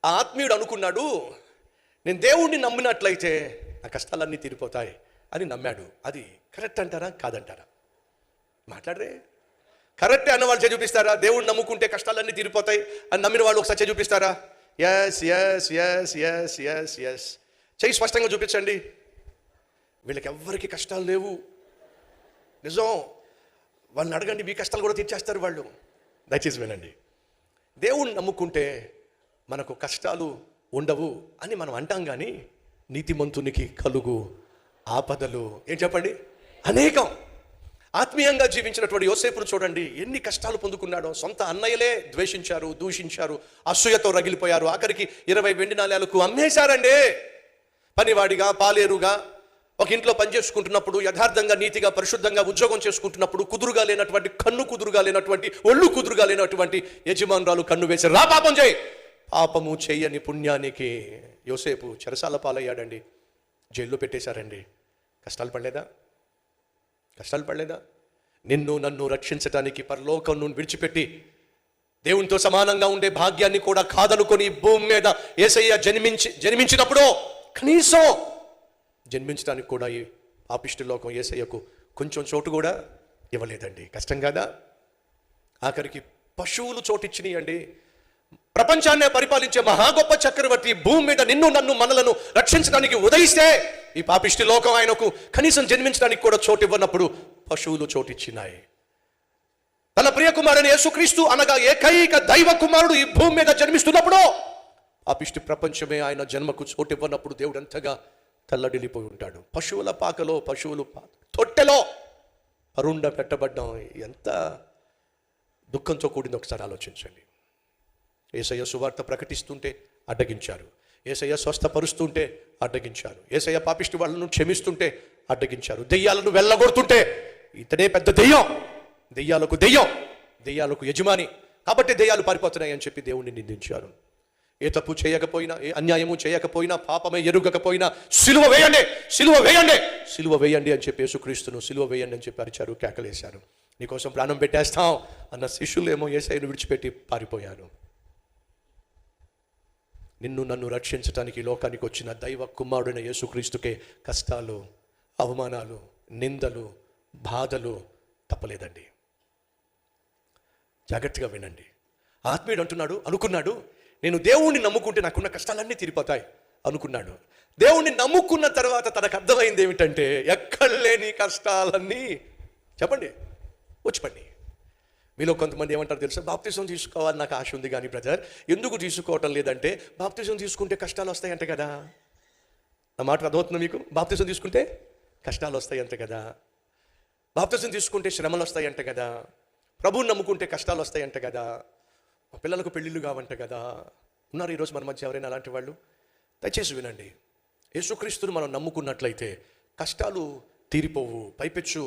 ఆ ఆత్మీయుడు అనుకున్నాడు, నేను దేవుణ్ణి నమ్మినట్లయితే నా కష్టాలన్నీ తీరిపోతాయి అని నమ్మాడు. అది కరెక్ట్ అంటారా కాదంటారా? మాట్లాడరే. కరెక్టే అన్న వాళ్ళు చూపిస్తారా? దేవుణ్ణి నమ్ముకుంటే కష్టాలన్నీ తీరిపోతాయి అని నమ్మిన వాళ్ళు ఒకసారి చూపిస్తారా? Yes yes yes yes yes yes చెయ్యి స్పష్టంగా చూపించండి. వీళ్ళకి ఎవ్వరికి కష్టాలు లేవు. నిజం. వాళ్ళని అడగండి, మీ కష్టాలు కూడా తీర్చేస్తారు వాళ్ళు. దయచేసి వినండి. దేవుణ్ణి నమ్ముకుంటే మనకు కష్టాలు ఉండవు అని మనం అంటాం, కానీ నీతిమంతునికి కలుగు ఆపదలు ఏం చెప్పండి అనేకం. ఆత్మీయంగా జీవించినటువంటి యోసేపును చూడండి, ఎన్ని కష్టాలు పొందుకున్నాడో. సొంత అన్నయ్యలే ద్వేషించారు, దూషించారు, అసూయతో రగిలిపోయారు. ఆఖరికి 20 వెండి నాణేలకు అమ్మేశారండి. పనివాడిగా, పాలేరుగా, ఒక ఇంట్లో పనిచేసుకుంటున్నప్పుడు, యథార్థంగా, నీతిగా, పరిశుద్ధంగా ఉద్యోగం చేసుకుంటున్నప్పుడు కుదురుగా లేనటువంటి, కన్ను కుదురుగా లేనటువంటి, ఒళ్ళు కుదురుగా లేనటువంటి యజమానురాలు కన్ను వేసి, రా పాపం చేయి. పాపము చేయని పుణ్యానికి యోసేపు చెరసాల పాలయ్యాడండి. జైల్లో పెట్టేశారండి. కష్టాలు పడలేదా? కష్టాలు పడలేదా? నిన్ను నన్ను రక్షించడానికి పరలోకం నుండి విడిచిపెట్టి దేవునితో సమానంగా ఉండే భాగ్యాన్ని కూడా కాదనుకొని భూమి మీద యేసయ్య జన్మించినప్పుడు కనీసం జన్మించడానికి కూడా ఈ పాపిష్టి లోకం యేసయ్యకు కొంచెం చోటు కూడా ఇవ్వలేదండి. కష్టం కాదా? ఆఖరికి పశువులు చోటిచ్చినాయండి. ప్రపంచాన్నే పరిపాలించే మహా గొప్ప చక్రవర్తి భూమి మీద నిన్ను నన్ను మనలను రక్షించడానికి ఉదయిస్తే ఈ పాపిష్టి లోకం ఆయనకు కనీసం జన్మించడానికి కూడా చోటు ఇవ్వనప్పుడు పశువులు చోటిచ్చినాయి. తన ప్రియ కుమారుని యేసుక్రీస్తు అనగా ఏకైక దైవ కుమారుడు ఈ భూమి మీద జన్మిస్తున్నప్పుడు పాపిష్టి ప్రపంచమే ఆయన జన్మకు చోటు ఇవ్వనప్పుడు దేవుడు ఎంతగా తల్లడిల్లిపోయి ఉంటాడు. పశువుల పాకలో, పశువులు తొట్టెలో అరుండ పెట్టబడ్డం ఎంత దుఃఖంతో కూడింది ఒకసారి ఆలోచించండి. యేసయ్య సువార్త ప్రకటిస్తుంటే అడ్డగించారు. యేసయ్య స్వస్థపరుస్తుంటే అడ్డగించారు. యేసయ్య పాపిష్టి వాళ్ళను క్షమిస్తుంటే అడ్డగించారు. దెయ్యాలను వెళ్ళగొడుతుంటే ఇతడే పెద్ద దెయ్యం, దెయ్యాలకు దెయ్యం, దెయ్యాలకు యజమాని, కాబట్టి దెయ్యాలు పారిపోతున్నాయి అని చెప్పి దేవుణ్ణి నిందించారు. ఏ తప్పు చేయకపోయినా, ఏ అన్యాయము చేయకపోయినా, పాపమే ఎరుగకపోయినా సిలువ వేయండి, సిలువ వేయండి, సిలువ వేయండి అని చెప్పి యేసుక్రీస్తును సిలువ వేయండి అని చెప్పి అరిచారు, కేకలేశారు. నీకోసం ప్రాణం పెట్టేస్తాం అన్న శిష్యులేమో యేసయ్యను విడిచిపెట్టి పారిపోయారు. నిన్ను నన్ను రక్షించడానికి లోకానికి వచ్చిన దైవ కుమారుడైన యేసుక్రీస్తుకే కష్టాలు, అవమానాలు, నిందలు, బాధలు తప్పలేదండి. జాగ్రత్తగా వినండి. ఆత్మీయుడు అంటున్నాడు, అనుకున్నాడు, నేను దేవుణ్ణి నమ్ముకుంటే నాకున్న కష్టాలన్నీ తీరిపోతాయి అనుకున్నాడు. దేవుణ్ణి నమ్ముకున్న తర్వాత తనకు అర్థమైంది ఏమిటంటే ఎక్కడ లేని కష్టాలన్నీ చెప్పండి వచ్చిపండి. మీలో కొంతమంది ఏమంటారు తెలుసా? బాప్తిజం తీసుకోవాలి నాకు ఆశ ఉంది, కానీ బ్రదర్ ఎందుకు తీసుకోవటం లేదంటే బాప్తిజం తీసుకుంటే కష్టాలు వస్తాయంట కదా. నా మాట అర్థమవుతుంది మీకు? బాప్తిజం తీసుకుంటే కష్టాలు వస్తాయంట కదా, బాప్తిజం తీసుకుంటే శ్రమలు వస్తాయంట కదా, ప్రభువుని నమ్ముకుంటే కష్టాలు వస్తాయంట కదా, పిల్లలకు పెళ్ళిళ్ళు కావంట కదా. ఉన్నారు ఈరోజు మన మధ్య ఎవరైనా అలాంటి వాళ్ళు? దయచేసి వినండి. యేసుక్రీస్తుని మనం నమ్ముకున్నట్లయితే కష్టాలు తీరిపోవు. పైపెచ్చు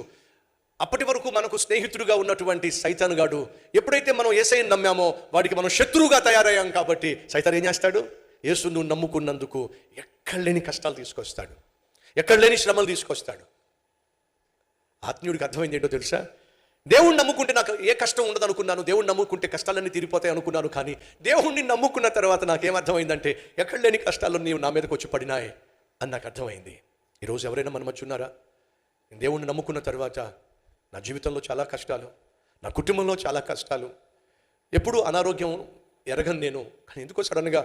అప్పటి వరకు మనకు స్నేహితుడుగా ఉన్నటువంటి సైతానుగాడు ఎప్పుడైతే మనం యేసయ్యను నమ్మామో వాడికి మనం శత్రువుగా తయారయ్యాం. కాబట్టి సైతాన్ ఏం చేస్తాడు? యేసును నమ్ముకున్నందుకు ఎక్కడ లేని కష్టాలు తీసుకొస్తాడు, ఎక్కడ లేని శ్రమలు తీసుకొస్తాడు. ఆత్మీయుడికి అర్థమైంది ఏంటో తెలుసా? దేవుణ్ణి నమ్ముకుంటే నాకు ఏ కష్టం ఉండదు అనుకున్నాను, దేవుణ్ణి నమ్ముకుంటే కష్టాలన్నీ తీరిపోతాయి అనుకున్నాను. కానీ దేవుణ్ణి నమ్ముకున్న తర్వాత నాకేమర్థమైందంటే ఎక్కడ లేని కష్టాలు నీవు నా మీదకి వచ్చి పడినాయి అని నాకు అర్థమైంది. ఈరోజు ఎవరైనా మన మధ్య ఉన్నారా? దేవుణ్ణి నమ్ముకున్న తర్వాత నా జీవితంలో చాలా కష్టాలు, నా కుటుంబంలో చాలా కష్టాలు, ఎప్పుడు అనారోగ్యం ఎరగను నేను, కానీ ఎందుకో సడన్గా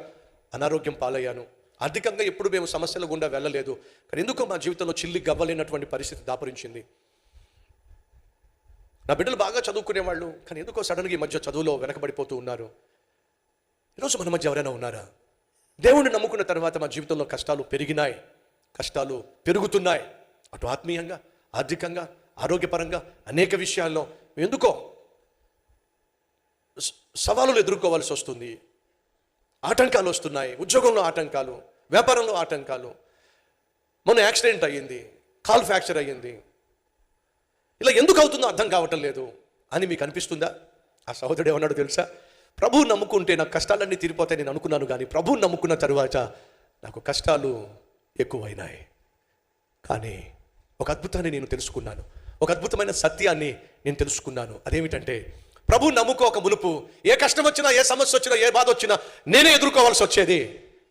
అనారోగ్యం పాలయ్యాను. ఆర్థికంగా ఎప్పుడు మేము సమస్యల గుండా వెళ్ళలేదు, కానీ ఎందుకో మా జీవితంలో చిల్లి గవ్వలేనటువంటి పరిస్థితి దాపరించింది. నా బిడ్డలు బాగా చదువుకునేవాళ్ళు, కానీ ఎందుకో సడన్గా ఈ మధ్య చదువులో వెనకబడిపోతూ ఉన్నారు. ఈరోజు మన మధ్య ఎవరైనా ఉన్నారా? దేవుణ్ణి నమ్ముకున్న తర్వాత మా జీవితంలో కష్టాలు పెరిగినాయి, కష్టాలు పెరుగుతున్నాయి. అటు ఆత్మీయంగా, ఆర్థికంగా, ఆరోగ్యపరంగా అనేక విషయాల్లో ఎందుకో సవాలులు ఎదుర్కోవాల్సి వస్తుంది. ఆటంకాలు వస్తున్నాయి. ఉద్యోగంలో ఆటంకాలు, వ్యాపారంలో ఆటంకాలు. మొన్న యాక్సిడెంట్ అయ్యింది, కాల్ ఫ్రాక్చర్ అయ్యింది. ఇలా ఎందుకు అవుతుందో అర్థం కావటం లేదు అని మీకు అనిపిస్తుందా? ఆ సహోదరుడు ఏమన్నాడు తెలుసా? ప్రభువు నమ్ముకుంటే నాకు కష్టాలన్నీ తీరిపోతాయి నేను అనుకున్నాను, కానీ ప్రభువుని నమ్ముకున్న తరువాత నాకు కష్టాలు ఎక్కువైనాయి. కానీ ఒక అద్భుతాన్ని నేను తెలుసుకున్నాను, ఒక అద్భుతమైన సత్యాన్ని నేను తెలుసుకున్నాను. అదేమిటంటే ప్రభు నమ్ముకోక మునుపు ఏ కష్టం వచ్చినా, ఏ సమస్య వచ్చినా, ఏ బాధ వచ్చినా నేనే ఎదుర్కోవాల్సి వచ్చేది.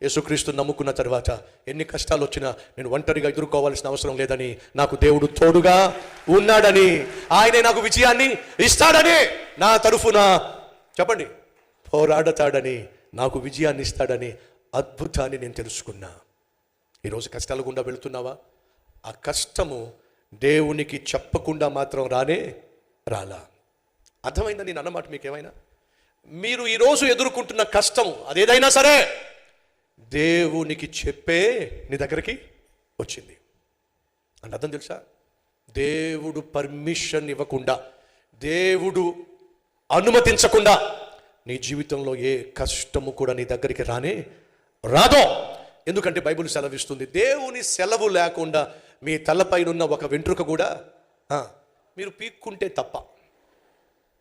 యేసుక్రీస్తు నమ్ముకున్న తర్వాత ఎన్ని కష్టాలు వచ్చినా నేను ఒంటరిగా ఎదుర్కోవాల్సిన అవసరం లేదని, నాకు దేవుడు తోడుగా ఉన్నాడని, ఆయనే నాకు విజయాన్ని ఇస్తాడని, నా తరఫున చెప్పండి పోరాడతాడని, నాకు విజయాన్ని ఇస్తాడని అద్భుతాన్ని నేను తెలుసుకున్నా. ఈరోజు కష్టాల గుండా వెళుతున్నావా? ఆ కష్టము దేవునికి చెప్పకుండా మాత్రం రాలా. అర్థమైందా నేను అన్నమాట? మీకు ఏమైనా మీరు ఈరోజు ఎదుర్కొంటున్న కష్టము అదేదైనా సరే దేవునికి చెప్పే నీ దగ్గరికి వచ్చింది అంటే అర్థం తెలుసా? దేవుడు పర్మిషన్ ఇవ్వకుండా, దేవుడు అనుమతించకుండా నీ జీవితంలో ఏ కష్టము కూడా నీ దగ్గరికి రాదో. ఎందుకంటే బైబిల్ సెలవిస్తుంది, దేవుని సెలవు లేకుండా మీ తలపైన ఉన్న ఒక వెంట్రుక కూడా మీరు పీక్కుంటే తప్ప.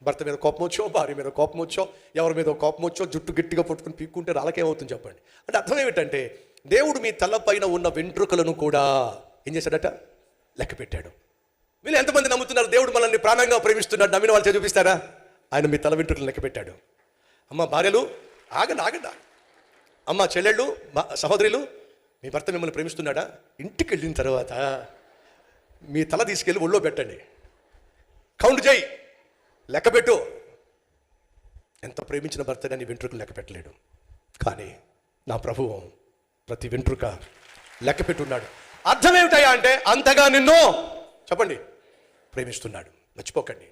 భర్త మీద కోపం వచ్చో, భార్య మీద కోపం వచ్చో, ఎవరి మీద కోపం వచ్చో జుట్టు గట్టిగా పట్టుకుని పీక్కుంటే రాళ్ళకేమవుతుంది చెప్పండి. అంటే అర్థం ఏమిటంటే దేవుడు మీ తలపైన ఉన్న వెంట్రుకలను కూడా ఏం చేశాడట? లెక్క పెట్టాడు. వీళ్ళు ఎంతమంది నమ్ముతున్నారు దేవుడు మనల్ని ప్రాణంగా ప్రేమిస్తున్నాడు? నమ్మిన వాళ్ళు చూపిస్తారా? ఆయన మీ తల వెంట్రుకలను లెక్క పెట్టాడు. అమ్మ భార్యలు ఆగండి. అమ్మ చెల్లెళ్ళు, సహోదరులు, మీ భర్త మిమ్మల్ని ప్రేమిస్తున్నాడా? ఇంటికి వెళ్ళిన తర్వాత మీ తల తీసుకెళ్ళి ఒళ్ళో పెట్టండి, కౌంట్ చేయి, లెక్క పెట్టు. ఎంత ప్రేమించిన భర్త నీ వెంట్రుకలు లెక్క పెట్టలేడు, కానీ నా ప్రభువు ప్రతి వెంట్రుక లెక్క పెట్టున్నాడు. అర్థం ఏమిటయ్యా అంటే అంతగా నిన్ను చెప్పండి ప్రేమిస్తున్నాడు. మర్చిపోకండి,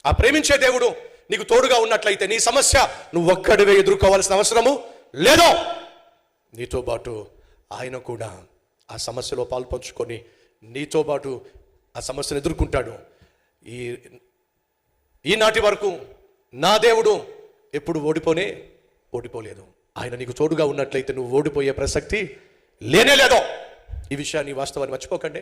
ఆ ప్రేమించే దేవుడు నీకు తోడుగా ఉన్నట్లయితే నీ సమస్య నువ్వు ఒక్కడివే ఎదుర్కోవాల్సిన అవసరము లేదు. నీతో పాటు ఆయన కూడా ఆ సమస్యలో పాల్పంచుకొని నీతో పాటు ఆ సమస్యను ఎదుర్కొంటాడు. ఈనాటి వరకు నా దేవుడు ఎప్పుడు ఓడిపోలేదు. ఆయన నీకు తోడుగా ఉన్నట్లయితే నువ్వు ఓడిపోయే ప్రసక్తి లేనే లేదో. ఈ విషయాన్ని, వాస్తవాన్ని మర్చిపోకండి.